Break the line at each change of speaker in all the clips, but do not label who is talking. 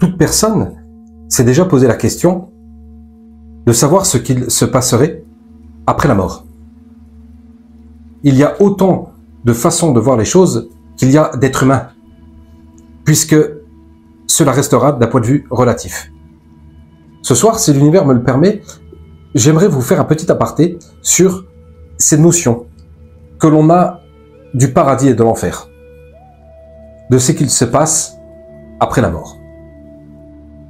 toute personne s'est déjà posé la question de savoir ce qu'il se passerait après la mort. Il y a autant de façons de voir les choses qu'il y a d'êtres humains, puisque cela restera d'un point de vue relatif. Ce soir, si l'univers me le permet, j'aimerais vous faire un petit aparté sur ces notions que l'on a du paradis et de l'enfer, de ce qu'il se passe après la mort.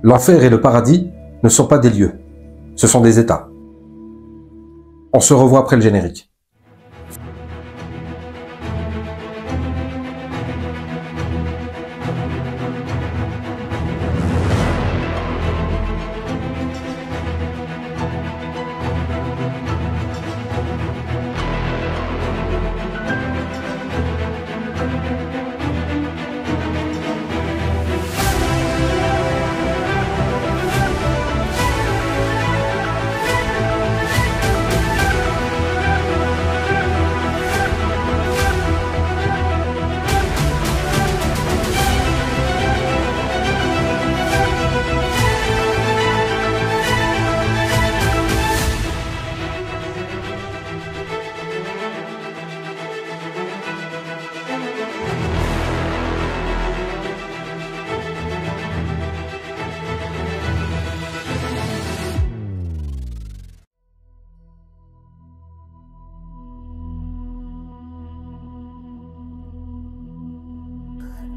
L'enfer et le paradis ne sont pas des lieux, ce sont des états. On se revoit après le générique.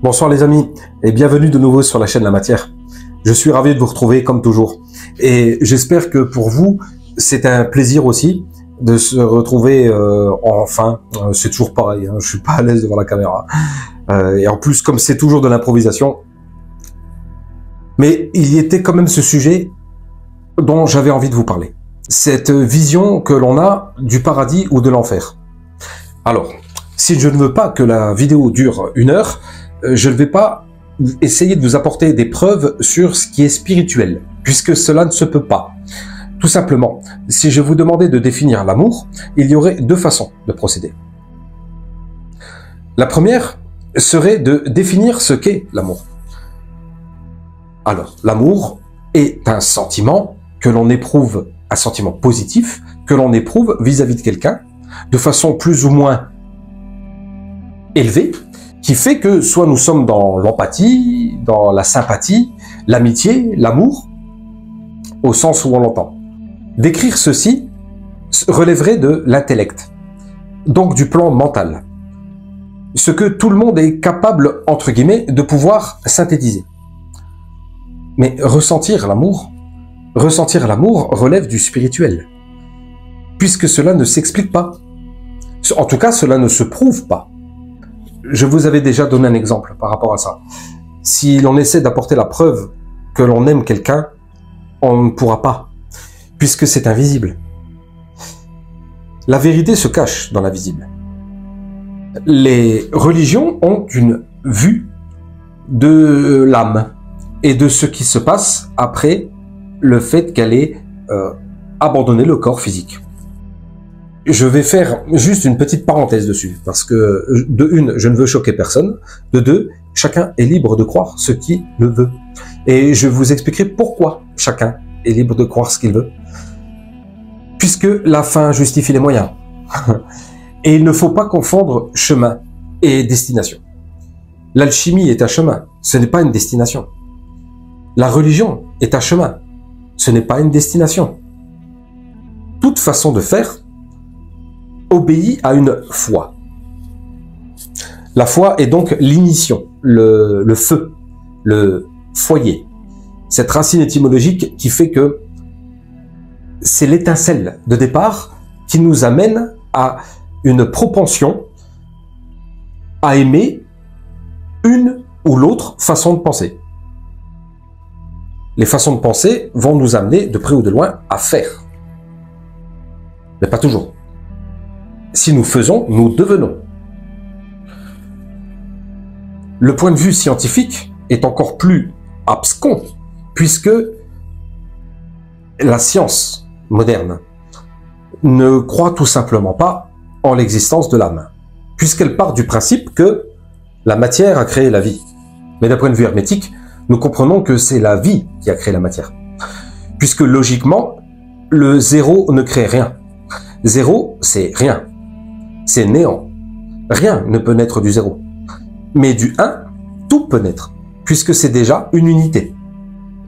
Bonsoir les amis et bienvenue de nouveau sur la chaîne La Matière. Je suis ravi de vous retrouver comme toujours et j'espère que pour vous c'est un plaisir aussi de se retrouver enfin. C'est toujours pareil, hein, je suis pas à l'aise devant la caméra et en plus comme c'est toujours de l'improvisation, mais il y était quand même ce sujet dont j'avais envie de vous parler, cette vision que l'on a du paradis ou de l'enfer. Alors, si je ne veux pas que la vidéo dure 1 heure, je ne vais pas essayer de vous apporter des preuves sur ce qui est spirituel, puisque cela ne se peut pas. Tout simplement, si je vous demandais de définir l'amour, il y aurait 2 façons de procéder. La première serait de définir ce qu'est l'amour. Alors, l'amour est un sentiment que l'on éprouve, un sentiment positif, que l'on éprouve vis-à-vis de quelqu'un, de façon plus ou moins élevée, qui fait que soit nous sommes dans l'empathie, dans la sympathie, l'amitié, l'amour, au sens où on l'entend. Décrire ceci relèverait de l'intellect, donc du plan mental, ce que tout le monde est capable, entre guillemets, de pouvoir synthétiser. Mais ressentir l'amour relève du spirituel, puisque cela ne s'explique pas. En tout cas, cela ne se prouve pas. Je vous avais déjà donné un exemple par rapport à ça. Si l'on essaie d'apporter la preuve que l'on aime quelqu'un, on ne pourra pas, puisque c'est invisible. La vérité se cache dans l'invisible. Les religions ont une vue de l'âme et de ce qui se passe après le fait qu'elle ait abandonné le corps physique. Je vais faire juste une petite parenthèse dessus, parce que de 1, je ne veux choquer personne, de 2, chacun est libre de croire ce qu'il le veut. Et je vous expliquerai pourquoi chacun est libre de croire ce qu'il veut. Puisque la fin justifie les moyens. Et il ne faut pas confondre chemin et destination. L'alchimie est un chemin, ce n'est pas une destination. La religion est un chemin, ce n'est pas une destination. Toute façon de faire obéit à une foi. La foi est donc l'ignition, le feu, le foyer. Cette racine étymologique qui fait que c'est l'étincelle de départ qui nous amène à une propension à aimer une ou l'autre façon de penser. Les façons de penser vont nous amener de près ou de loin à faire. Mais pas toujours. Si nous faisons, nous devenons. Le point de vue scientifique est encore plus abscon, puisque la science moderne ne croit tout simplement pas en l'existence de l'âme, puisqu'elle part du principe que la matière a créé la vie. Mais d'un point de vue hermétique, nous comprenons que c'est la vie qui a créé la matière. Puisque logiquement, le zéro ne crée rien. Zéro, c'est rien. C'est néant. Rien ne peut naître du zéro. Mais du 1, tout peut naître, puisque c'est déjà une unité.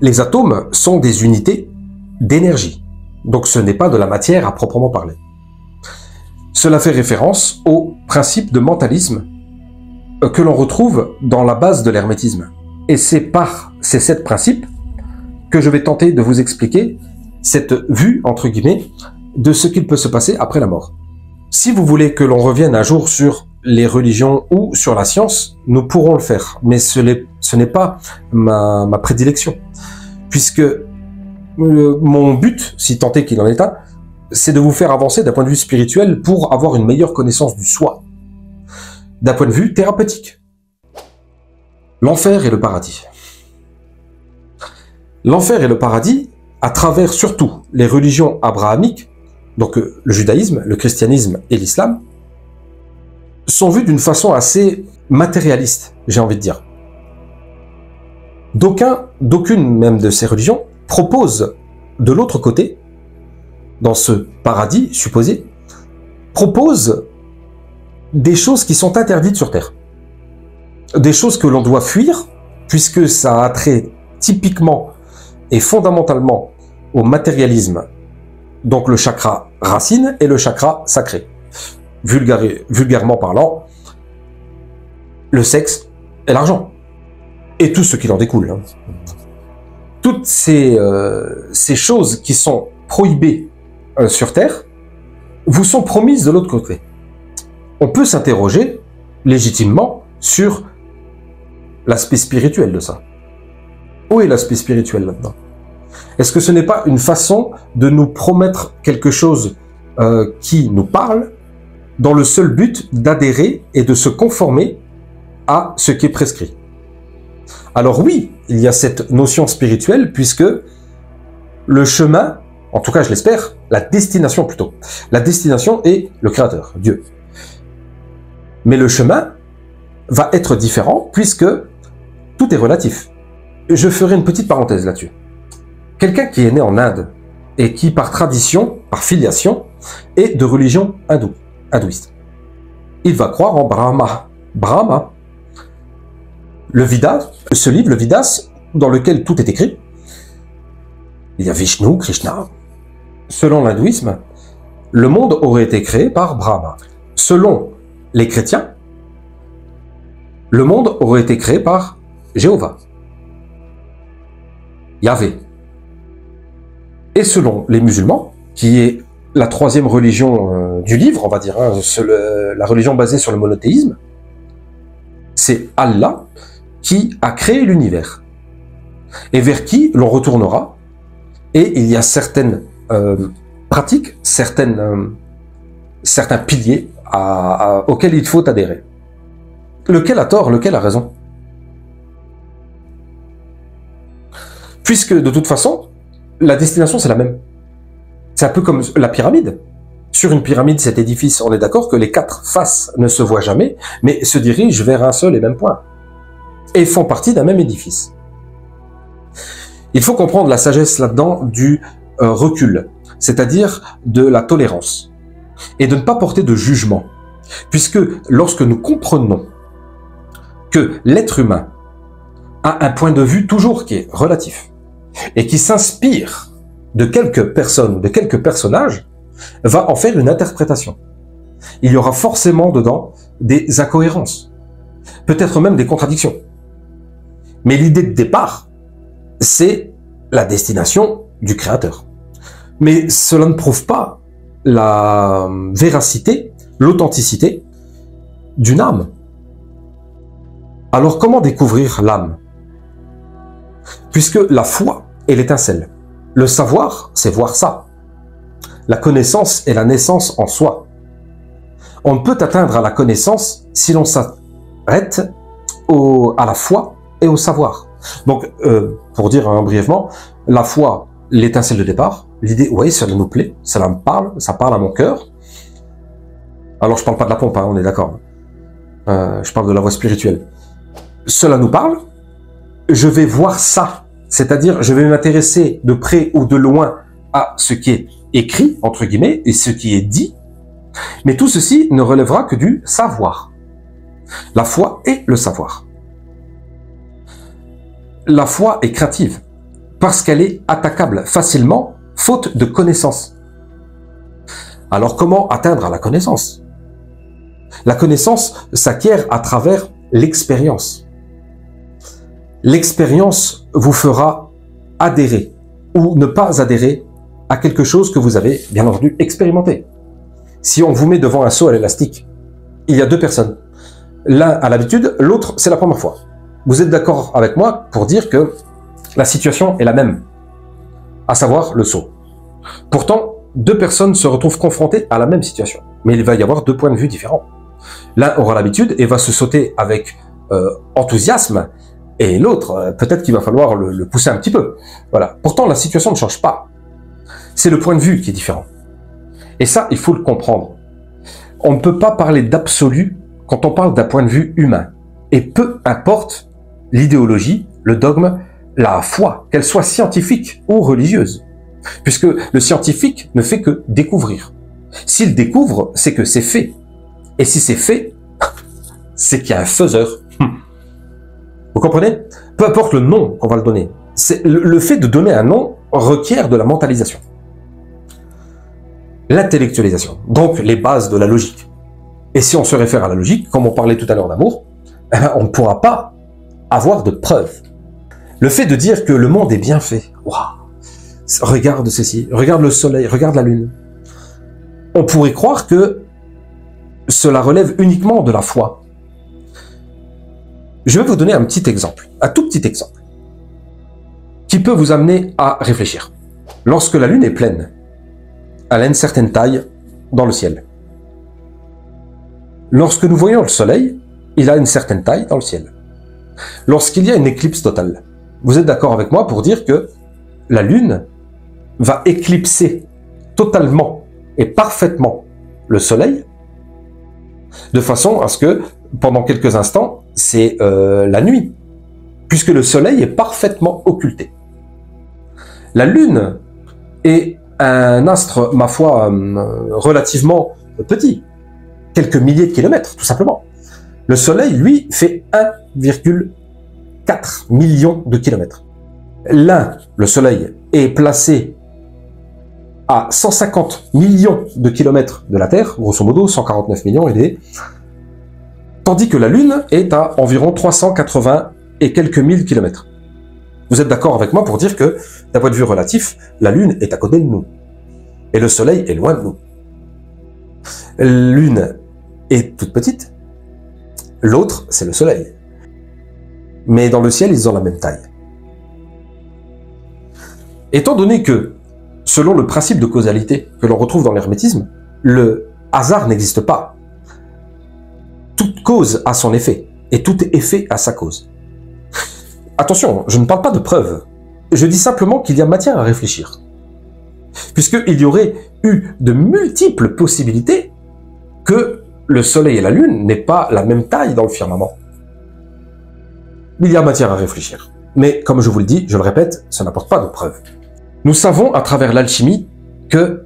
Les atomes sont des unités d'énergie. Donc ce n'est pas de la matière à proprement parler. Cela fait référence au principe de mentalisme que l'on retrouve dans la base de l'hermétisme. Et c'est par ces 7 principes que je vais tenter de vous expliquer cette vue, entre guillemets, de ce qu'il peut se passer après la mort. Si vous voulez que l'on revienne un jour sur les religions ou sur la science, nous pourrons le faire. Mais ce n'est pas ma prédilection. Puisque mon but, si tant est qu'il en est un, c'est de vous faire avancer d'un point de vue spirituel pour avoir une meilleure connaissance du soi. D'un point de vue thérapeutique. L'enfer et le paradis. L'enfer et le paradis, à travers surtout les religions abrahamiques, donc le judaïsme, le christianisme et l'islam, sont vus d'une façon assez matérialiste, j'ai envie de dire. D'aucune même de ces religions propose de l'autre côté, dans ce paradis supposé, propose des choses qui sont interdites sur Terre. Des choses que l'on doit fuir, puisque ça a trait typiquement et fondamentalement au matérialisme, donc le chakra racine et le chakra sacré. Vulgairement parlant, le sexe et l'argent. Et tout ce qui en découle. Hein. Toutes ces choses qui sont prohibées sur Terre vous sont promises de l'autre côté. On peut s'interroger légitimement sur l'aspect spirituel de ça. Où est l'aspect spirituel là-dedans? Est-ce que ce n'est pas une façon de nous promettre quelque chose qui nous parle dans le seul but d'adhérer et de se conformer à ce qui est prescrit? Alors oui, il y a cette notion spirituelle puisque le chemin, en tout cas je l'espère, la destination plutôt, la destination est le Créateur, Dieu. Mais le chemin va être différent puisque tout est relatif. Je ferai une petite parenthèse là-dessus. Quelqu'un qui est né en Inde et qui par tradition, par filiation, est de religion hindouiste, il va croire en Brahma. Brahma. Le Vedas, ce livre, le Vedas, dans lequel tout est écrit, il y a Vishnu, Krishna. Selon l'hindouisme, le monde aurait été créé par Brahma. Selon les chrétiens, le monde aurait été créé par Jéhovah, Yahvé. Et selon les musulmans, qui est la 3e religion du livre, on va dire, hein, la religion basée sur le monothéisme, c'est Allah qui a créé l'univers et vers qui l'on retournera. Et il y a certaines pratiques, certains piliers auxquels il faut adhérer. Lequel a tort, lequel a raison? Puisque de toute façon, la destination c'est la même. C'est un peu comme la pyramide. Sur une pyramide, cet édifice, on est d'accord que les 4 faces ne se voient jamais, mais se dirigent vers un seul et même point. Et font partie d'un même édifice. Il faut comprendre la sagesse là-dedans du recul, c'est-à-dire de la tolérance, et de ne pas porter de jugement. Puisque lorsque nous comprenons que l'être humain a un point de vue toujours qui est relatif, et qui s'inspire de quelques personnes, de quelques personnages, va en faire une interprétation. Il y aura forcément dedans des incohérences, peut-être même des contradictions. Mais l'idée de départ, c'est la destination du Créateur. Mais cela ne prouve pas la véracité, l'authenticité d'une âme. Alors comment découvrir l'âme? Puisque la foi est l'étincelle. Le savoir, c'est voir ça. La connaissance est la naissance en soi. On ne peut atteindre à la connaissance si l'on s'arrête à la foi et au savoir. Donc, pour dire brièvement, la foi, l'étincelle de départ, l'idée, oui, cela nous plaît, cela me parle, ça parle à mon cœur. Alors, je parle pas de la pompe, hein, on est d'accord. Je parle de la voie spirituelle. Cela nous parle, je vais voir ça, c'est-à-dire je vais m'intéresser de près ou de loin à ce qui est écrit, entre guillemets, et ce qui est dit, mais tout ceci ne relèvera que du savoir. La foi est le savoir. La foi est craintive, parce qu'elle est attaquable facilement, faute de connaissance. Alors comment atteindre à la connaissance? La connaissance s'acquiert à travers l'expérience. L'expérience vous fera adhérer ou ne pas adhérer à quelque chose que vous avez bien entendu expérimenté. Si on vous met devant un saut à l'élastique, il y a deux personnes. L'un a l'habitude, l'autre c'est la première fois. Vous êtes d'accord avec moi pour dire que la situation est la même, à savoir le saut. Pourtant, deux personnes se retrouvent confrontées à la même situation, mais il va y avoir deux points de vue différents. L'un aura l'habitude et va se sauter avec enthousiasme, et l'autre, peut-être qu'il va falloir le pousser un petit peu. Voilà. Pourtant, la situation ne change pas. C'est le point de vue qui est différent. Et ça, il faut le comprendre. On ne peut pas parler d'absolu quand on parle d'un point de vue humain. Et peu importe l'idéologie, le dogme, la foi, qu'elle soit scientifique ou religieuse. Puisque le scientifique ne fait que découvrir. S'il découvre, c'est que c'est fait. Et si c'est fait, c'est qu'il y a un faiseur. Vous comprenez? Peu importe le nom qu'on va le donner. Le fait de donner un nom requiert de la mentalisation. L'intellectualisation. Donc les bases de la logique. Et si on se réfère à la logique, comme on parlait tout à l'heure d'amour, on ne pourra pas avoir de preuves. Le fait de dire que le monde est bien fait. Waouh! Regarde ceci, regarde le soleil, regarde la lune. On pourrait croire que cela relève uniquement de la foi. Je vais vous donner un petit exemple, un tout petit exemple, qui peut vous amener à réfléchir. Lorsque la lune est pleine, elle a une certaine taille dans le ciel. Lorsque nous voyons le soleil, il a une certaine taille dans le ciel. Lorsqu'il y a une éclipse totale, vous êtes d'accord avec moi pour dire que la lune va éclipser totalement et parfaitement le soleil, de façon à ce que, pendant quelques instants, c'est la nuit, puisque le soleil est parfaitement occulté. La lune est un astre, ma foi, relativement petit, quelques milliers de kilomètres, tout simplement. Le soleil, lui, fait 1,4 million de kilomètres. L'un, le soleil, est placé à 150 millions de kilomètres de la Terre, grosso modo 149 millions et tandis que la Lune est à environ 380 et quelques mille kilomètres. Vous êtes d'accord avec moi pour dire que, d'un point de vue relatif, la Lune est à côté de nous, et le Soleil est loin de nous. La Lune est toute petite, l'autre, c'est le Soleil. Mais dans le ciel, ils ont la même taille. Étant donné que, selon le principe de causalité que l'on retrouve dans l'hermétisme, le hasard n'existe pas. Toute cause a son effet, et tout effet a sa cause. Attention, je ne parle pas de preuves. Je dis simplement qu'il y a matière à réfléchir. Puisqu'il y aurait eu de multiples possibilités que le Soleil et la Lune n'aient pas la même taille dans le firmament. Il y a matière à réfléchir. Mais comme je vous le dis, je le répète, ça n'apporte pas de preuves. Nous savons à travers l'alchimie que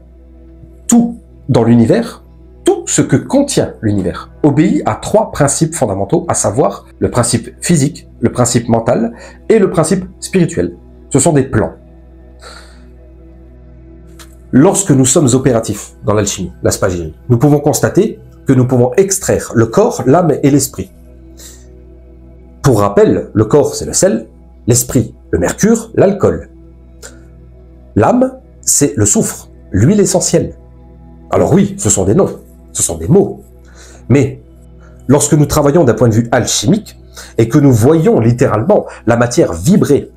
tout dans l'univers, tout ce que contient l'univers, obéit à trois principes fondamentaux, à savoir le principe physique, le principe mental et le principe spirituel. Ce sont des plans. Lorsque nous sommes opératifs dans l'alchimie, la spagyrie, nous pouvons constater que nous pouvons extraire le corps, l'âme et l'esprit. Pour rappel, le corps c'est le sel, l'esprit le mercure, l'alcool. L'âme c'est le soufre, l'huile essentielle. Alors oui, ce sont des noms, ce sont des mots. Mais lorsque nous travaillons d'un point de vue alchimique et que nous voyons littéralement la matière vibrer,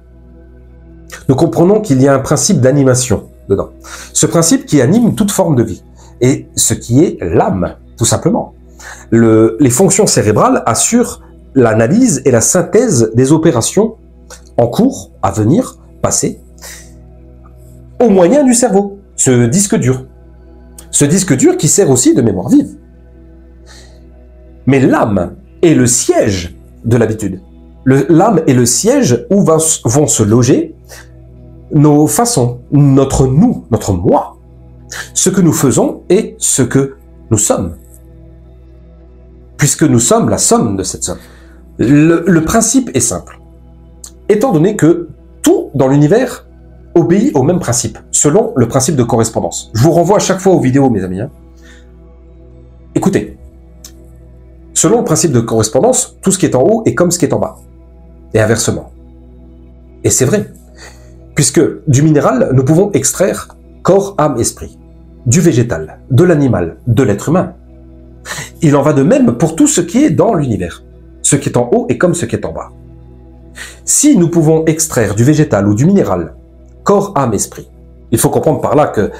nous comprenons qu'il y a un principe d'animation dedans. Ce principe qui anime toute forme de vie. Et ce qui est l'âme, tout simplement. Les fonctions cérébrales assurent l'analyse et la synthèse des opérations en cours, à venir, passées, au moyen du cerveau, ce disque dur. Ce disque dur qui sert aussi de mémoire vive. Mais l'âme est le siège de l'habitude. L'âme est le siège où vont se loger nos façons, notre nous, notre moi, ce que nous faisons et ce que nous sommes. Puisque nous sommes la somme de cette somme. Le principe est simple. Étant donné que tout dans l'univers obéit au même principe, selon le principe de correspondance. Je vous renvoie à chaque fois aux vidéos, mes amis. Écoutez, selon le principe de correspondance, tout ce qui est en haut est comme ce qui est en bas. Et inversement. Et c'est vrai. Puisque du minéral, nous pouvons extraire corps, âme, esprit. Du végétal, de l'animal, de l'être humain. Il en va de même pour tout ce qui est dans l'univers. Ce qui est en haut est comme ce qui est en bas. Si nous pouvons extraire du végétal ou du minéral, corps, âme, esprit, il faut comprendre par là que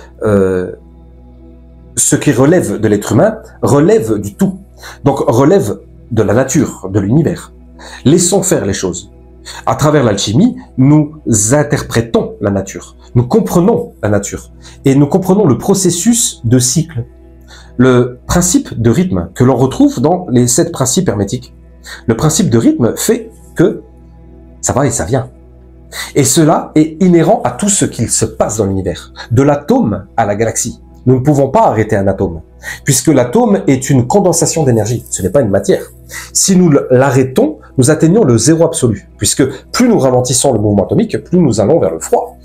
ce qui relève de l'être humain relève du tout. Donc relève de la nature, de l'univers. Laissons faire les choses. À travers l'alchimie, nous interprétons la nature. Nous comprenons la nature. Et nous comprenons le processus de cycle. Le principe de rythme que l'on retrouve dans les 7 principes hermétiques. Le principe de rythme fait que ça va et ça vient. Et cela est inhérent à tout ce qu'il se passe dans l'univers. De l'atome à la galaxie. Nous ne pouvons pas arrêter un atome. Puisque l'atome est une condensation d'énergie. Ce n'est pas une matière. Si nous l'arrêtons, nous atteignons le zéro absolu. Puisque plus nous ralentissons le mouvement atomique, plus nous allons vers le froid.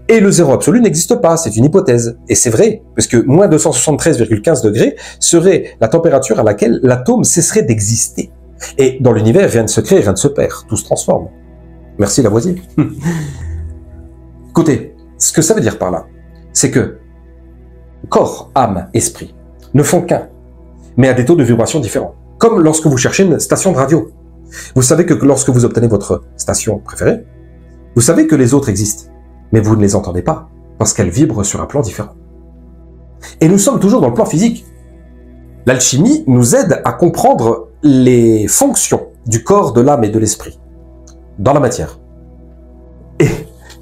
Et le zéro absolu n'existe pas, c'est une hypothèse. Et c'est vrai, puisque moins 273,15 degrés serait la température à laquelle l'atome cesserait d'exister. Et dans l'univers, rien ne se crée, rien ne se perd, tout se transforme. Merci Lavoisier. Écoutez, ce que ça veut dire par là, c'est que corps, âme, esprit ne font qu'un, mais à des taux de vibration différents. Comme lorsque vous cherchez une station de radio. Vous savez que lorsque vous obtenez votre station préférée, vous savez que les autres existent, mais vous ne les entendez pas, parce qu'elles vibrent sur un plan différent. Et nous sommes toujours dans le plan physique. L'alchimie nous aide à comprendre les fonctions du corps, de l'âme et de l'esprit dans la matière. Et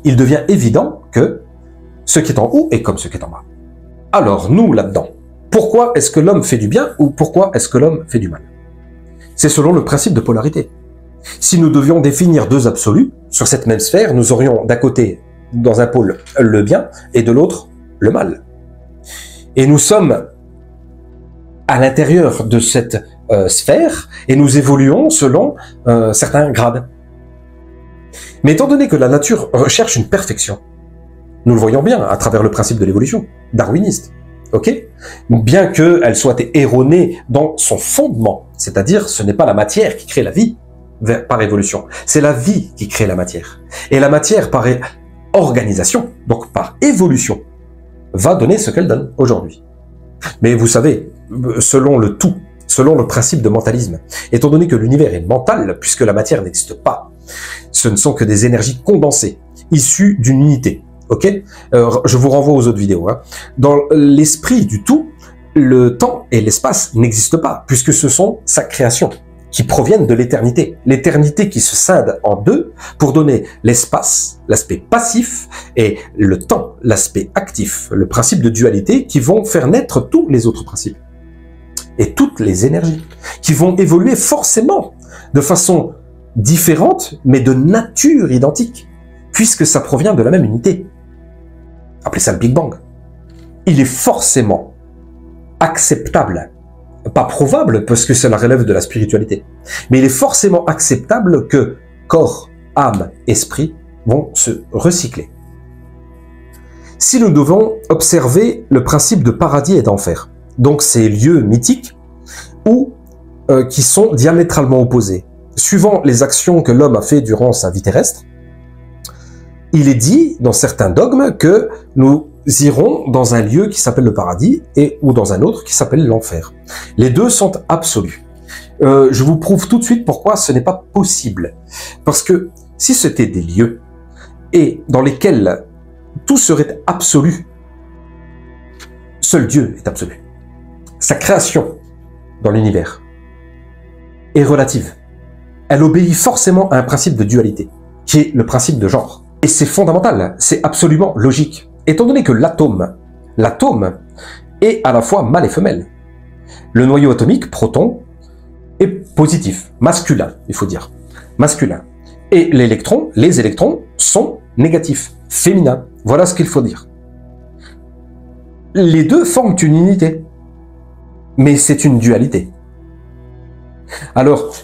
il devient évident que ce qui est en haut est comme ce qui est en bas. Alors, nous, là-dedans, pourquoi est-ce que l'homme fait du bien ou pourquoi est-ce que l'homme fait du mal? C'est selon le principe de polarité. Si nous devions définir 2 absolus, sur cette même sphère, nous aurions d'un côté, dans un pôle, le bien et de l'autre, le mal. Et nous sommes à l'intérieur de cette sphère et nous évoluons selon certains grades. Mais étant donné que la nature recherche une perfection, nous le voyons bien à travers le principe de l'évolution, darwiniste, ok? Bien qu'elle soit erronée dans son fondement, c'est-à-dire ce n'est pas la matière qui crée la vie par évolution, c'est la vie qui crée la matière. Et la matière par organisation, donc par évolution, va donner ce qu'elle donne aujourd'hui. Mais vous savez, selon le tout, selon le principe de mentalisme, étant donné que l'univers est mental, puisque la matière n'existe pas, ce ne sont que des énergies condensées, issues d'une unité. Ok, je vous renvoie aux autres vidéos. Dans l'esprit du tout, le temps et l'espace n'existent pas, puisque ce sont sa création, qui proviennent de l'éternité. L'éternité qui se scinde en 2 pour donner l'espace, l'aspect passif, et le temps, l'aspect actif, le principe de dualité qui vont faire naître tous les autres principes. Et toutes les énergies, qui vont évoluer forcément de façon différente, mais de nature identique, puisque ça provient de la même unité. Appelez ça le Big Bang. Il est forcément acceptable, pas probable parce que cela relève de la spiritualité, mais il est forcément acceptable que corps, âme, esprit vont se recycler. Si nous devons observer le principe de paradis et d'enfer, donc ces lieux mythiques où, qui sont diamétralement opposés, suivant les actions que l'homme a fait durant sa vie terrestre, il est dit dans certains dogmes que nous irons dans un lieu qui s'appelle le paradis ou dans un autre qui s'appelle l'enfer. Les deux sont absolus. Je vous prouve tout de suite pourquoi ce n'est pas possible. Parce que si c'était des lieux et dans lesquels tout serait absolu, seul Dieu est absolu. Sa création dans l'univers est relative. Elle obéit forcément à un principe de dualité, qui est le principe de genre. Et c'est fondamental, c'est absolument logique. Étant donné que l'atome est à la fois mâle et femelle. Le noyau atomique, proton, est positif, masculin, il faut dire. masculin. Et l'électron, les électrons sont négatifs, féminins. Voilà ce qu'il faut dire. Les deux forment une unité, mais c'est une dualité. Alors,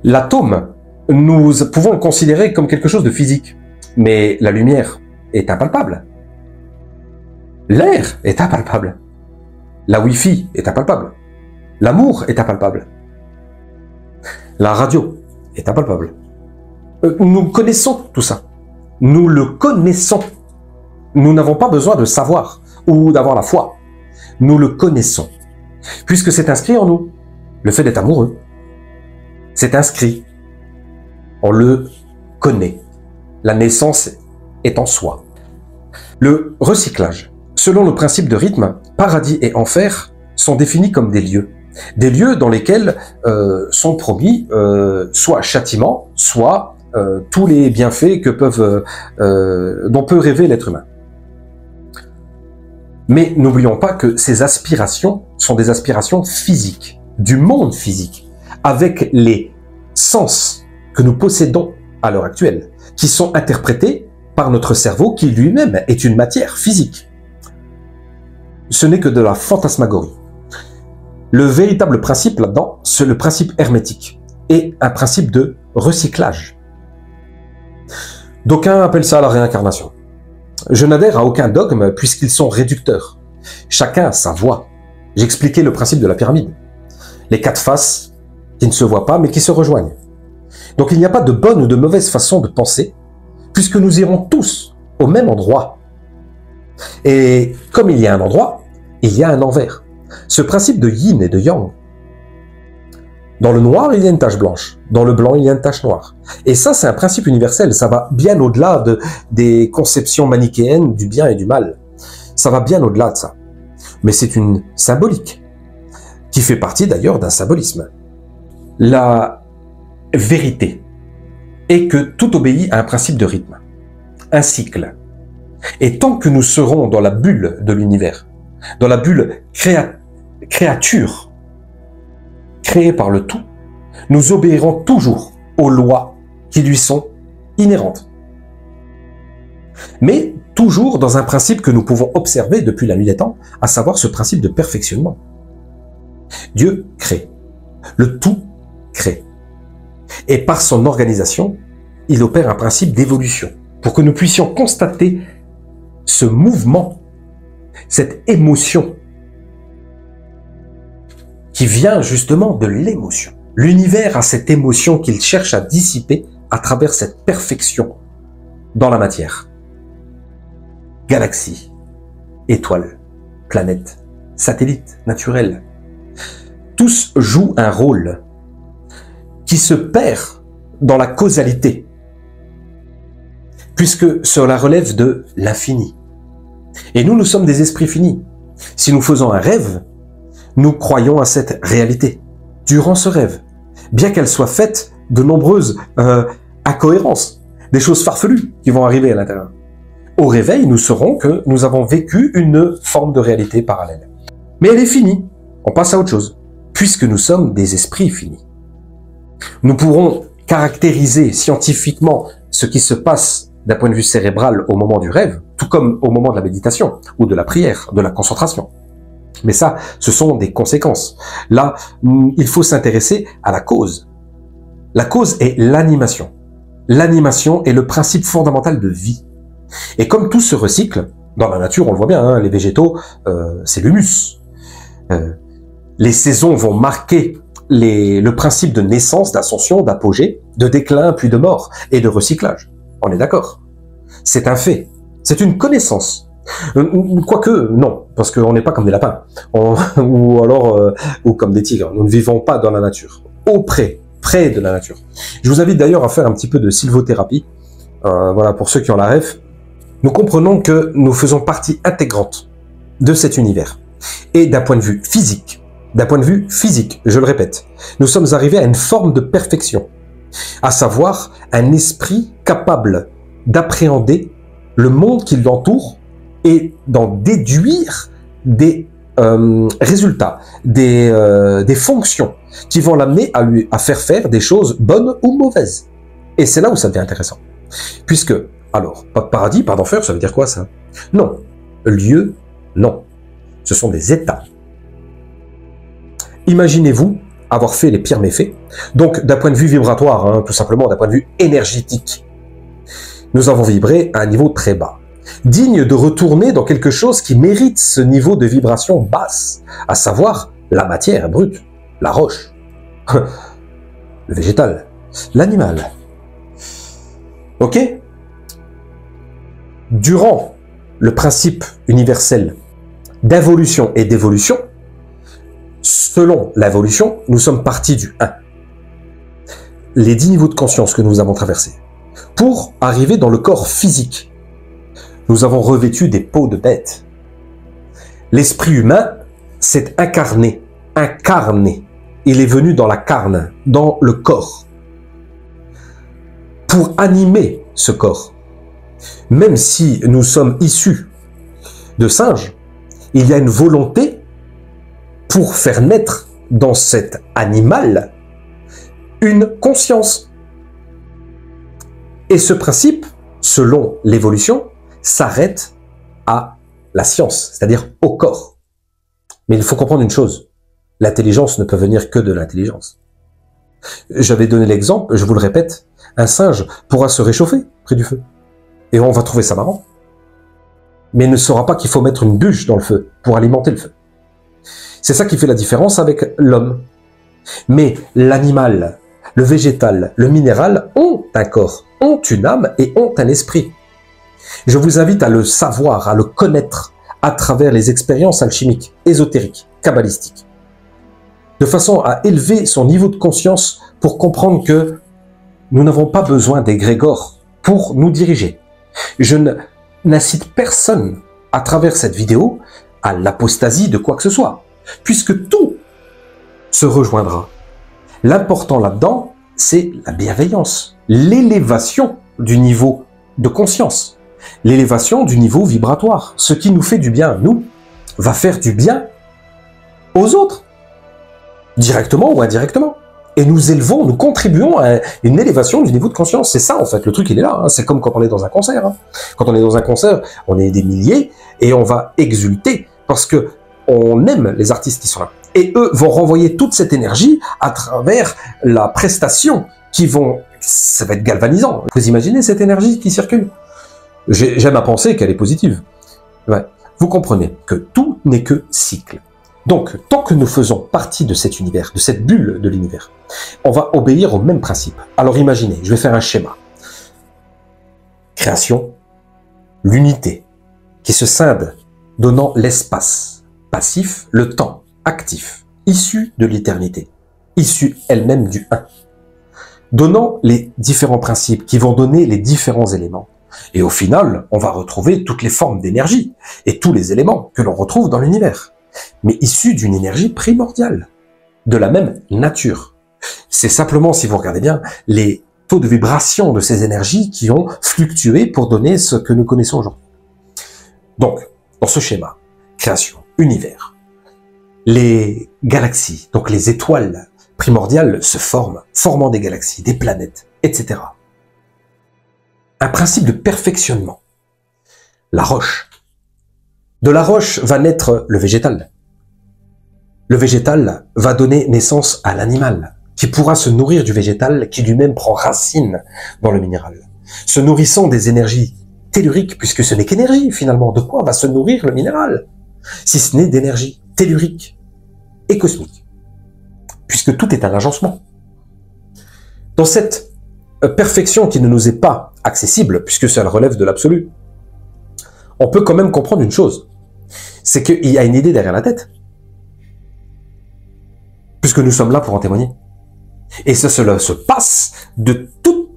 l'atome, nous pouvons le considérer comme quelque chose de physique, mais la lumière est impalpable. L'air est impalpable. La Wi-Fi est impalpable. L'amour est impalpable. La radio est impalpable. Nous connaissons tout ça. Nous le connaissons. Nous n'avons pas besoin de savoir ou d'avoir la foi. Nous le connaissons. Puisque c'est inscrit en nous. Le fait d'être amoureux. C'est inscrit. On le connaît. La naissance est en soi. Le recyclage. Selon le principe de rythme, paradis et enfer sont définis comme des lieux. Des lieux dans lesquels sont promis soit châtiment, soit tous les bienfaits dont peut rêver l'être humain. Mais n'oublions pas que ces aspirations sont des aspirations physiques, du monde physique, avec les sens que nous possédons à l'heure actuelle, qui sont interprétés par notre cerveau qui lui-même est une matière physique. Ce n'est que de la fantasmagorie. Le véritable principe là-dedans, c'est le principe hermétique et un principe de recyclage. D'aucuns appellent ça la réincarnation. Je n'adhère à aucun dogme puisqu'ils sont réducteurs. Chacun a sa voie. J'expliquais le principe de la pyramide. Les quatre faces qui ne se voient pas mais qui se rejoignent. Donc il n'y a pas de bonne ou de mauvaise façon de penser puisque nous irons tous au même endroit. Et comme il y a un endroit, il y a un envers. Ce principe de yin et de yang. Dans le noir, il y a une tache blanche. Dans le blanc, il y a une tache noire. Et ça, c'est un principe universel. Ça va bien au-delà des conceptions manichéennes du bien et du mal. Ça va bien au-delà de ça. Mais c'est une symbolique qui fait partie d'ailleurs d'un symbolisme. La vérité est que tout obéit à un principe de rythme, un cycle. Et tant que nous serons dans la bulle de l'univers, dans la bulle créature, créée par le tout, nous obéirons toujours aux lois qui lui sont inhérentes. Mais toujours dans un principe que nous pouvons observer depuis la nuit des temps, à savoir ce principe de perfectionnement. Dieu crée. Le tout crée. Et par son organisation, il opère un principe d'évolution pour que nous puissions constater ce mouvement, cette émotion qui vient justement de l'émotion. L'univers a cette émotion qu'il cherche à dissiper à travers cette perfection dans la matière. Galaxies, étoiles, planètes, satellites naturels, tous jouent un rôle qui se perd dans la causalité, puisque cela relève de l'infini. Et nous sommes des esprits finis. Si nous faisons un rêve, nous croyons à cette réalité. Durant ce rêve, bien qu'elle soit faite de nombreuses incohérences, des choses farfelues qui vont arriver à l'intérieur. Au réveil, nous saurons que nous avons vécu une forme de réalité parallèle. Mais elle est finie. On passe à autre chose, puisque nous sommes des esprits finis. Nous pourrons caractériser scientifiquement ce qui se passe d'un point de vue cérébral au moment du rêve, tout comme au moment de la méditation, ou de la prière, de la concentration. Mais ça, ce sont des conséquences. Là, il faut s'intéresser à la cause. La cause est l'animation. L'animation est le principe fondamental de vie. Et comme tout se recycle, dans la nature, on le voit bien, hein, les végétaux, c'est l'humus. Les saisons vont marquer le principe de naissance, d'ascension, d'apogée, de déclin, puis de mort, et de recyclage. On est d'accord. C'est un fait. C'est une connaissance. Quoique, non, parce qu'on n'est pas comme des lapins, ou comme des tigres. Nous ne vivons pas dans la nature, près de la nature. Je vous invite d'ailleurs à faire un petit peu de sylvothérapie. Voilà, pour ceux qui ont la rêve. Nous comprenons que nous faisons partie intégrante de cet univers. Et d'un point de vue physique, je le répète, nous sommes arrivés à une forme de perfection, à savoir un esprit capable d'appréhender le monde qui l'entoure et d'en déduire des résultats, des fonctions qui vont l'amener à faire faire des choses bonnes ou mauvaises. Et c'est là où ça devient intéressant. Puisque, alors, pas de paradis, pas d'enfer, ça veut dire quoi ça? Non. Lieu, non. Ce sont des états. Imaginez-vous avoir fait les pires méfaits. Donc, d'un point de vue vibratoire, hein, tout simplement, d'un point de vue énergétique, nous avons vibré à un niveau très bas. Digne de retourner dans quelque chose qui mérite ce niveau de vibration basse, à savoir la matière brute, la roche, le végétal, l'animal. Ok? Durant le principe universel d'involution et d'évolution, selon l'évolution, nous sommes partis du 1. Les 10 niveaux de conscience que nous avons traversés. Pour arriver dans le corps physique, nous avons revêtu des peaux de bêtes. L'esprit humain s'est incarné. Il est venu dans la carne, dans le corps, pour animer ce corps. Même si nous sommes issus de singes, il y a une volonté pour faire naître dans cet animal une conscience. Et ce principe, selon l'évolution, s'arrête à la science, c'est-à-dire au corps. Mais il faut comprendre une chose, l'intelligence ne peut venir que de l'intelligence. J'avais donné l'exemple, je vous le répète, un singe pourra se réchauffer près du feu. Et on va trouver ça marrant. Mais il ne saura pas qu'il faut mettre une bûche dans le feu pour alimenter le feu. C'est ça qui fait la différence avec l'homme. Mais l'animal, le végétal, le minéral ont un corps, ont une âme et ont un esprit. Je vous invite à le savoir, à le connaître à travers les expériences alchimiques, ésotériques, kabbalistiques, de façon à élever son niveau de conscience pour comprendre que nous n'avons pas besoin d'égrégores pour nous diriger. Je n'incite personne à travers cette vidéo à l'apostasie de quoi que ce soit, puisque tout se rejoindra. L'important là-dedans, c'est la bienveillance, l'élévation du niveau de conscience, l'élévation du niveau vibratoire. Ce qui nous fait du bien à nous va faire du bien aux autres, directement ou indirectement. Et nous élevons, nous contribuons à une élévation du niveau de conscience. C'est ça, en fait, le truc, il est là. Hein. C'est comme quand on est dans un concert. Hein. Quand on est dans un concert, on est des milliers et on va exulter parce que on aime les artistes qui sont là. Et eux vont renvoyer toute cette énergie à travers la prestation qui vont... Ça va être galvanisant. Vous imaginez cette énergie qui circule? J'aime à penser qu'elle est positive. Ouais. Vous comprenez que tout n'est que cycle. Donc, tant que nous faisons partie de cet univers, de cette bulle de l'univers, on va obéir au même principe. Alors imaginez, je vais faire un schéma. Création, l'unité, qui se scinde, donnant l'espace passif, le temps actif, issu de l'éternité, issu elle-même du 1, donnant les différents principes qui vont donner les différents éléments. Et au final, on va retrouver toutes les formes d'énergie et tous les éléments que l'on retrouve dans l'univers, mais issus d'une énergie primordiale, de la même nature. C'est simplement, si vous regardez bien, les taux de vibration de ces énergies qui ont fluctué pour donner ce que nous connaissons aujourd'hui. Donc, dans ce schéma, création, univers, les galaxies, donc les étoiles primordiales se forment, formant des galaxies, des planètes, etc. Un principe de perfectionnement. La roche. De la roche va naître le végétal. Le végétal va donner naissance à l'animal, qui pourra se nourrir du végétal, qui lui-même prend racine dans le minéral, se nourrissant des énergies telluriques, puisque ce n'est qu'énergie finalement. De quoi va se nourrir le minéral, si ce n'est d'énergie tellurique et cosmique, puisque tout est un agencement. Dans cette perfection qui ne nous est pas accessible, puisque ça relève de l'absolu, on peut quand même comprendre une chose, c'est qu'il y a une idée derrière la tête, puisque nous sommes là pour en témoigner. Et cela se passe de toute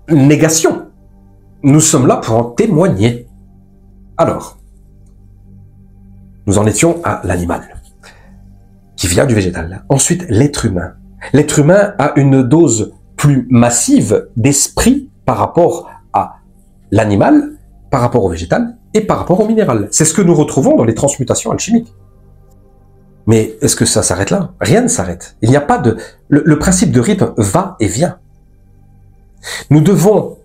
négation. Nous sommes là pour en témoigner. Alors, nous en étions à l'animal, qui vient du végétal. Ensuite, l'être humain. L'être humain a une dose plus massive d'esprit par rapport à l'animal, par rapport au végétal et par rapport au minéral. C'est ce que nous retrouvons dans les transmutations alchimiques. Mais est-ce que ça s'arrête là? Rien ne s'arrête. Il n'y a pas de... Le principe de rythme va et vient. Nous devons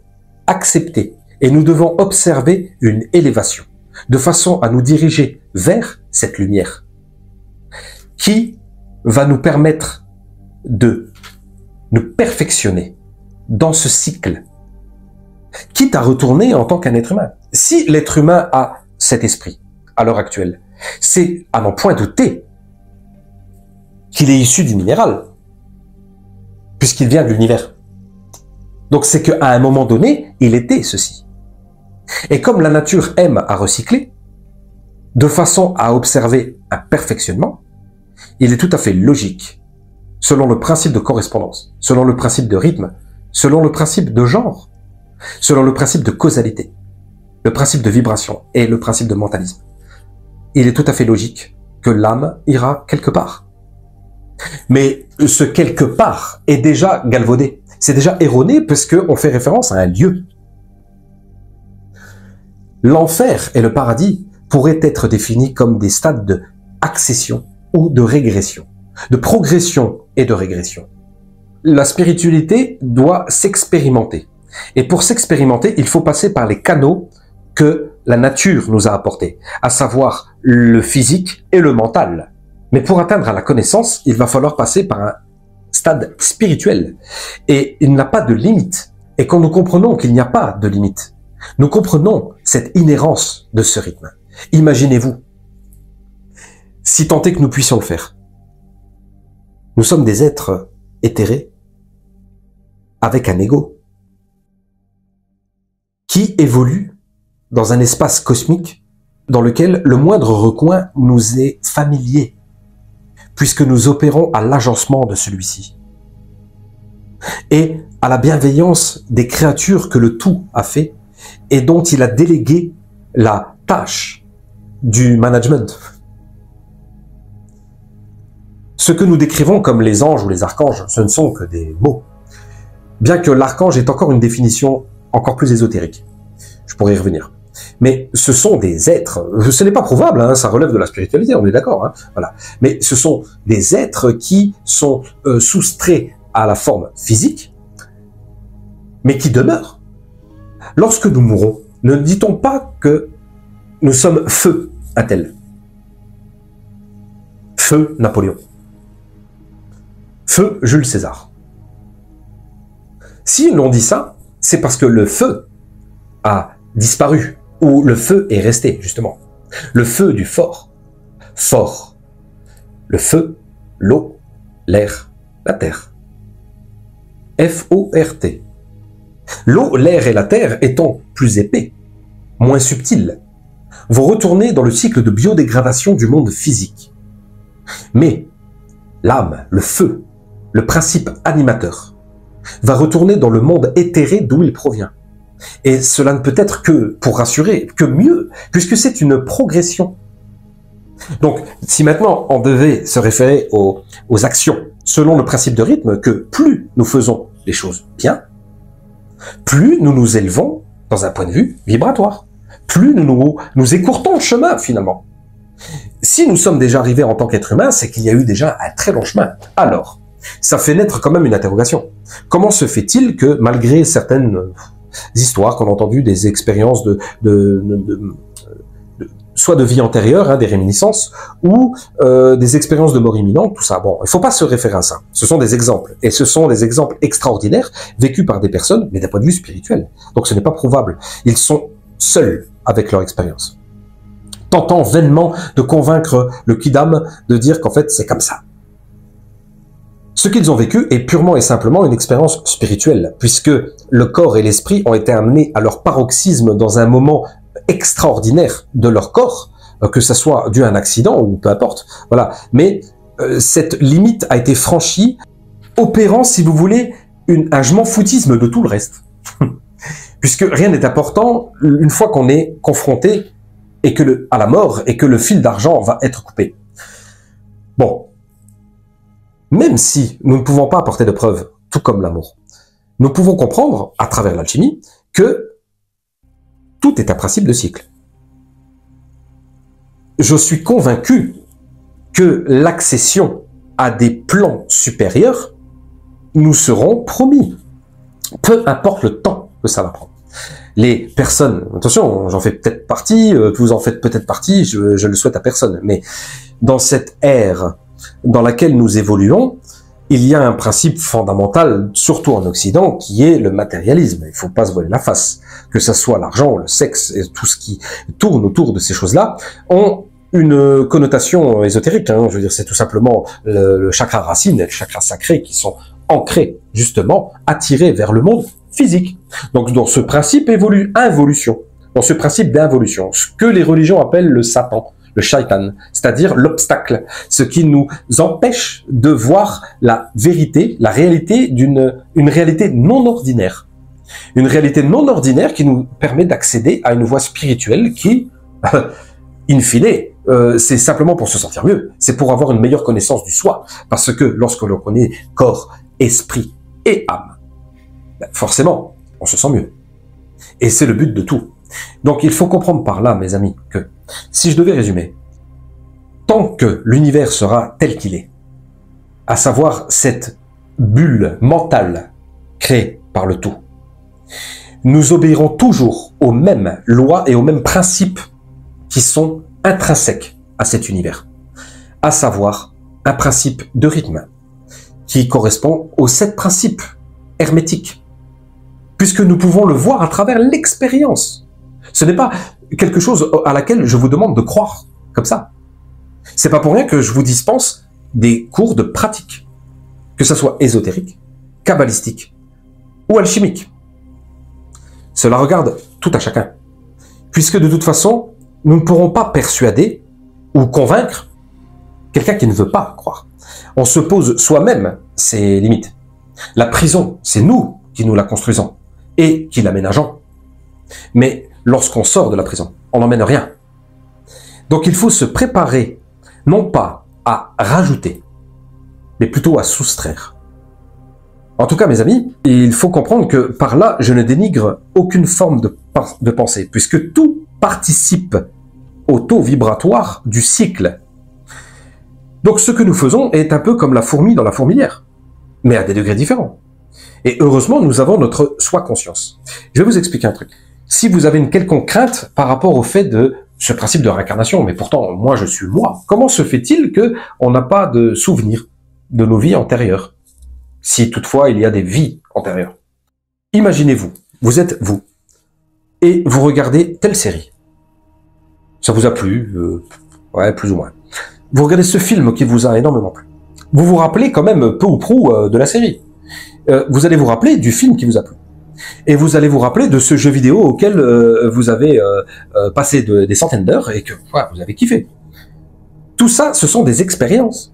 accepter et nous devons observer une élévation, de façon à nous diriger vers cette lumière, qui va nous permettre de nous perfectionner dans ce cycle, quitte à retourner en tant qu'un être humain. Si l'être humain a cet esprit, à l'heure actuelle, c'est à n'en point douter qu'il est issu du minéral, puisqu'il vient de l'univers. Donc c'est qu'à un moment donné, il était ceci. Et comme la nature aime à recycler, de façon à observer un perfectionnement, il est tout à fait logique, selon le principe de correspondance, selon le principe de rythme, selon le principe de genre, selon le principe de causalité, le principe de vibration et le principe de mentalisme. Il est tout à fait logique que l'âme ira quelque part. Mais ce quelque part est déjà galvaudé, c'est déjà erroné parce qu'on fait référence à un lieu. L'enfer et le paradis pourraient être définis comme des stades de accession ou de régression, de progression et de régression. La spiritualité doit s'expérimenter. Et pour s'expérimenter, il faut passer par les canaux que la nature nous a apportés, à savoir le physique et le mental. Mais pour atteindre à la connaissance, il va falloir passer par un stade spirituel. Et il n'a pas de limite. Et quand nous comprenons qu'il n'y a pas de limite, nous comprenons cette inhérence de ce rythme. Imaginez-vous, si tant est que nous puissions le faire. Nous sommes des êtres éthérés, avec un ego, qui évolue dans un espace cosmique dans lequel le moindre recoin nous est familier, puisque nous opérons à l'agencement de celui-ci et à la bienveillance des créatures que le tout a fait et dont il a délégué la tâche du management. Ce que nous décrivons comme les anges ou les archanges, ce ne sont que des mots, bien que l'archange est encore une définition encore plus ésotérique. Je pourrais y revenir. Mais ce sont des êtres, ce n'est pas prouvable, hein, ça relève de la spiritualité, on est d'accord, hein, voilà. Mais ce sont des êtres qui sont soustraits à la forme physique, mais qui demeurent. Lorsque nous mourrons, ne dit-on pas que nous sommes feu un tel? Feu Napoléon. Feu Jules César. Si l'on dit ça, c'est parce que le feu a disparu, ou le feu est resté, justement. Le feu du fort. Fort. Le feu, l'eau, l'air, la terre. F-O-R-T. L'eau, l'air et la terre étant plus épais, moins subtils, vont retourner dans le cycle de biodégradation du monde physique. Mais l'âme, le feu, le principe animateur, va retourner dans le monde éthéré d'où il provient. Et cela ne peut être que, pour rassurer, que mieux, puisque c'est une progression. Donc, si maintenant on devait se référer aux actions, selon le principe de rythme, que plus nous faisons les choses bien, plus nous nous élevons dans un point de vue vibratoire, plus nous écourtons le chemin finalement. Si nous sommes déjà arrivés en tant qu'être humain, c'est qu'il y a eu déjà un très long chemin. Alors, ça fait naître quand même une interrogation. Comment se fait-il que, malgré certaines histoires qu'on a entendues, des expériences soit de vie antérieure, hein, des réminiscences, ou des expériences de mort imminente, tout ça. Bon, il ne faut pas se référer à ça. Ce sont des exemples. Et ce sont des exemples extraordinaires, vécus par des personnes, mais d'un point de vue spirituel. Donc ce n'est pas prouvable. Ils sont seuls avec leur expérience, tentant vainement de convaincre le quidam de dire qu'en fait, c'est comme ça. Ce qu'ils ont vécu est purement et simplement une expérience spirituelle, puisque le corps et l'esprit ont été amenés à leur paroxysme dans un moment extraordinaire de leur corps, que ça soit dû à un accident ou peu importe. Voilà. Mais cette limite a été franchie, opérant, si vous voulez, un je m'en foutisme de tout le reste. Puisque rien n'est important une fois qu'on est confronté et à la mort et que le fil d'argent va être coupé. Bon. Même si nous ne pouvons pas apporter de preuves, tout comme l'amour, nous pouvons comprendre, à travers l'alchimie, que tout est un principe de cycle. Je suis convaincu que l'accession à des plans supérieurs nous seront promis. Peu importe le temps que ça va prendre. Les personnes, attention, j'en fais peut-être partie, vous en faites peut-être partie, je le souhaite à personne, mais dans cette ère dans laquelle nous évoluons, il y a un principe fondamental, surtout en Occident, qui est le matérialisme. Il ne faut pas se voiler la face. Que ce soit l'argent, le sexe et tout ce qui tourne autour de ces choses-là, ont une connotation ésotérique. Hein. Je veux dire, c'est tout simplement le chakra racine et le chakra sacré qui sont ancrés, justement, attirés vers le monde physique. Donc, dans ce principe involution, dans ce principe d'involution, ce que les religions appellent le Satan, le shaitan, c'est-à-dire l'obstacle, ce qui nous empêche de voir la vérité, la réalité une réalité non ordinaire. Une réalité non ordinaire qui nous permet d'accéder à une voie spirituelle qui, in fine, c'est simplement pour se sentir mieux. C'est pour avoir une meilleure connaissance du soi. Parce que lorsque l'on connaît corps, esprit et âme, forcément, on se sent mieux. Et c'est le but de tout. Donc il faut comprendre par là, mes amis, que si je devais résumer, tant que l'univers sera tel qu'il est, à savoir cette bulle mentale créée par le tout, nous obéirons toujours aux mêmes lois et aux mêmes principes qui sont intrinsèques à cet univers, à savoir un principe de rythme qui correspond aux 7 principes hermétiques, puisque nous pouvons le voir à travers l'expérience. Ce n'est pas quelque chose à laquelle je vous demande de croire comme ça. C'est pas pour rien que je vous dispense des cours de pratique, que ce soit ésotérique, kabbalistique ou alchimique. Cela regarde tout à chacun, puisque de toute façon, nous ne pourrons pas persuader ou convaincre quelqu'un qui ne veut pas croire. On se pose soi-même ses limites. La prison, c'est nous qui nous la construisons et qui l'aménageons. Mais lorsqu'on sort de la prison, on n'emmène rien. Donc il faut se préparer, non pas à rajouter, mais plutôt à soustraire. En tout cas, mes amis, il faut comprendre que par là, je ne dénigre aucune forme de pensée, puisque tout participe au taux vibratoire du cycle. Donc ce que nous faisons est un peu comme la fourmi dans la fourmilière, mais à des degrés différents. Et heureusement, nous avons notre soi-conscience. Je vais vous expliquer un truc. Si vous avez une quelconque crainte par rapport au fait de ce principe de réincarnation, mais pourtant, moi, je suis moi, comment se fait-il qu'on n'a pas de souvenir de nos vies antérieures, si toutefois il y a des vies antérieures? Imaginez-vous, vous êtes vous, et vous regardez telle série. Ça vous a plu, ouais, plus ou moins. Vous regardez ce film qui vous a énormément plu. Vous vous rappelez quand même peu ou prou de la série. Vous allez vous rappeler du film qui vous a plu. Et vous allez vous rappeler de ce jeu vidéo auquel vous avez passé des centaines d'heures et que voilà, vous avez kiffé. Tout ça, ce sont des expériences.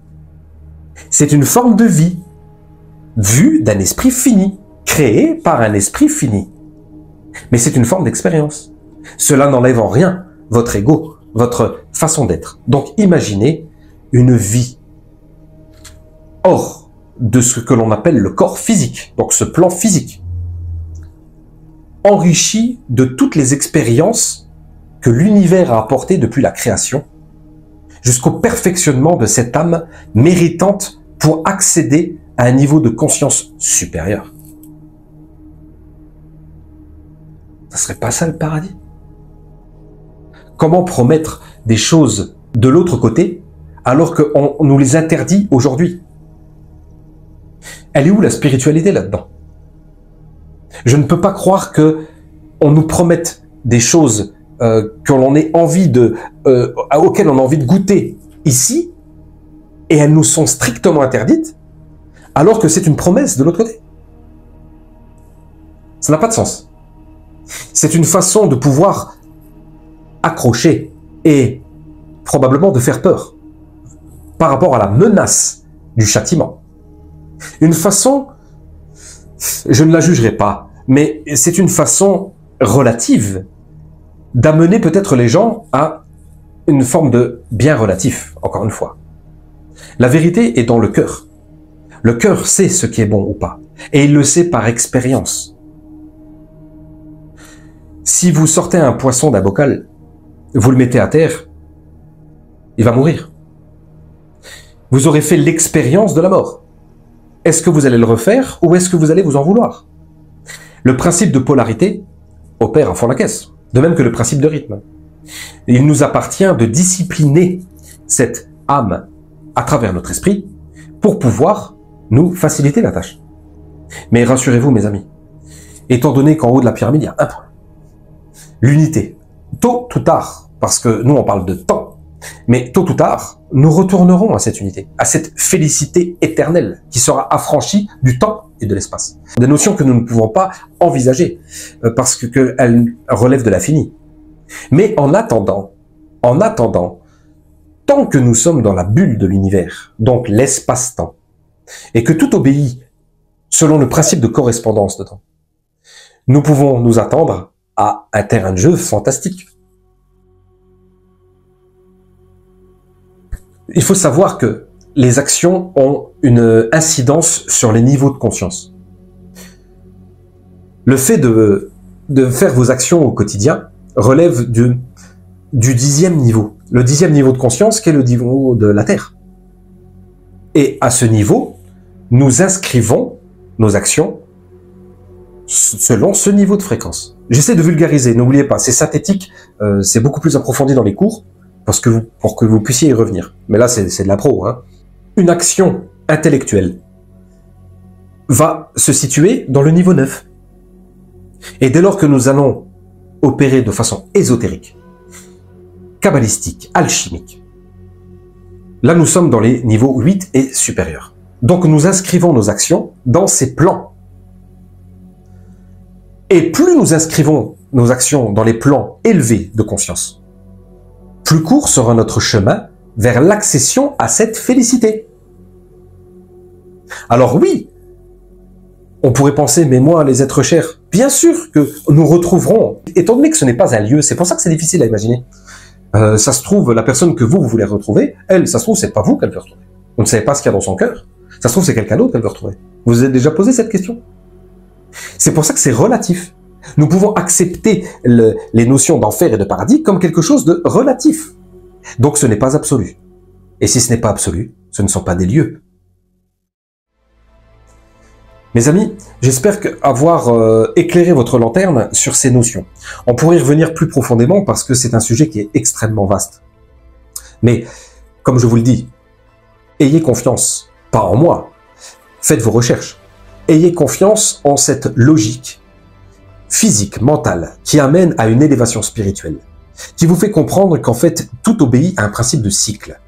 C'est une forme de vie, vue d'un esprit fini, créée par un esprit fini. Mais c'est une forme d'expérience. Cela n'enlève en rien votre ego, votre façon d'être. Donc imaginez une vie hors de ce que l'on appelle le corps physique, donc ce plan physique, enrichi de toutes les expériences que l'univers a apportées depuis la création, jusqu'au perfectionnement de cette âme méritante pour accéder à un niveau de conscience supérieur. Ça serait pas ça le paradis? Comment promettre des choses de l'autre côté alors qu'on nous les interdit aujourd'hui? Elle est où la spiritualité là-dedans? Je ne peux pas croire que on nous promette des choses que l'on ait envie auxquelles on a envie de goûter ici, et elles nous sont strictement interdites, alors que c'est une promesse de l'autre côté. Ça n'a pas de sens. C'est une façon de pouvoir accrocher et probablement de faire peur par rapport à la menace du châtiment. Une façon, je ne la jugerai pas, mais c'est une façon relative d'amener peut-être les gens à une forme de bien relatif, encore une fois. La vérité est dans le cœur. Le cœur sait ce qui est bon ou pas, et il le sait par expérience. Si vous sortez un poisson d'un bocal, vous le mettez à terre, il va mourir. Vous aurez fait l'expérience de la mort. Est-ce que vous allez le refaire ou est-ce que vous allez vous en vouloir? Le principe de polarité opère à fond la caisse, de même que le principe de rythme. Il nous appartient de discipliner cette âme à travers notre esprit pour pouvoir nous faciliter la tâche. Mais rassurez-vous mes amis, étant donné qu'en haut de la pyramide il y a un point, l'unité, tôt ou tard, parce que nous on parle de temps, mais tôt ou tard, nous retournerons à cette unité, à cette félicité éternelle qui sera affranchie du temps et de l'espace. Des notions que nous ne pouvons pas envisager parce qu'elles relèvent de l'infini. Mais en attendant, tant que nous sommes dans la bulle de l'univers, donc l'espace-temps, et que tout obéit selon le principe de correspondance de temps, nous pouvons nous attendre à un terrain de jeu fantastique. Il faut savoir que les actions ont une incidence sur les niveaux de conscience. Le fait de faire vos actions au quotidien relève du 10e niveau. Le 10e niveau de conscience qui est le niveau de la Terre. Et à ce niveau, nous inscrivons nos actions selon ce niveau de fréquence. J'essaie de vulgariser, n'oubliez pas, c'est synthétique, c'est beaucoup plus approfondi dans les cours, pour que vous puissiez y revenir. Mais là, c'est de l'impro. Hein. Une action intellectuelle va se situer dans le niveau 9. Et dès lors que nous allons opérer de façon ésotérique, kabbalistique, alchimique, là nous sommes dans les niveaux 8 et supérieurs. Donc nous inscrivons nos actions dans ces plans. Et plus nous inscrivons nos actions dans les plans élevés de conscience, plus court sera notre chemin vers l'accession à cette félicité. Alors oui, on pourrait penser, mais moi, les êtres chers, bien sûr que nous retrouverons, étant donné que ce n'est pas un lieu, c'est pour ça que c'est difficile à imaginer. Ça se trouve, la personne que vous voulez retrouver, elle, ça se trouve, c'est pas vous qu'elle veut retrouver. Vous ne savez pas ce qu'il y a dans son cœur. Ça se trouve, c'est quelqu'un d'autre qu'elle veut retrouver. Vous vous êtes déjà posé cette question? C'est pour ça que c'est relatif. Nous pouvons accepter les notions d'enfer et de paradis comme quelque chose de relatif. Donc ce n'est pas absolu. Et si ce n'est pas absolu, ce ne sont pas des lieux. Mes amis, j'espère avoir éclairé votre lanterne sur ces notions. On pourrait y revenir plus profondément parce que c'est un sujet qui est extrêmement vaste. Mais, comme je vous le dis, ayez confiance, pas en moi, faites vos recherches. Ayez confiance en cette logique physique, mentale, qui amène à une élévation spirituelle, qui vous fait comprendre qu'en fait, tout obéit à un principe de cycle.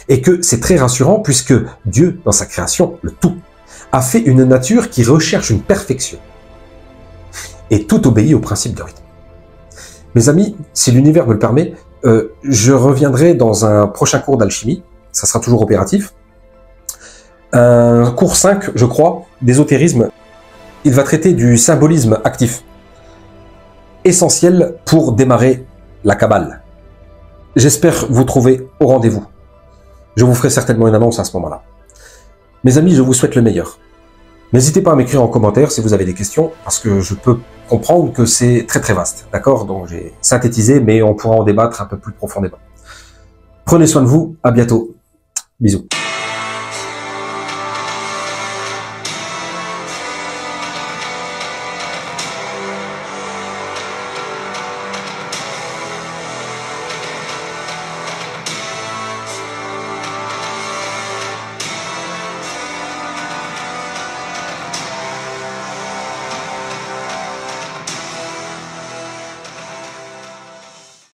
Et que c'est très rassurant puisque Dieu, dans sa création, le tout, a fait une nature qui recherche une perfection. Et tout obéit au principe de rythme. Mes amis, si l'univers me le permet, je reviendrai dans un prochain cours d'alchimie, ça sera toujours opératif. Un cours 5, je crois, d'ésotérisme. Il va traiter du symbolisme actif, essentiel pour démarrer la Kabbale. J'espère vous trouver au rendez-vous. Je vous ferai certainement une annonce à ce moment-là. Mes amis, je vous souhaite le meilleur. N'hésitez pas à m'écrire en commentaire si vous avez des questions, parce que je peux comprendre que c'est très très vaste, d'accord? Donc j'ai synthétisé, mais on pourra en débattre un peu plus profondément. Prenez soin de vous, à bientôt. Bisous.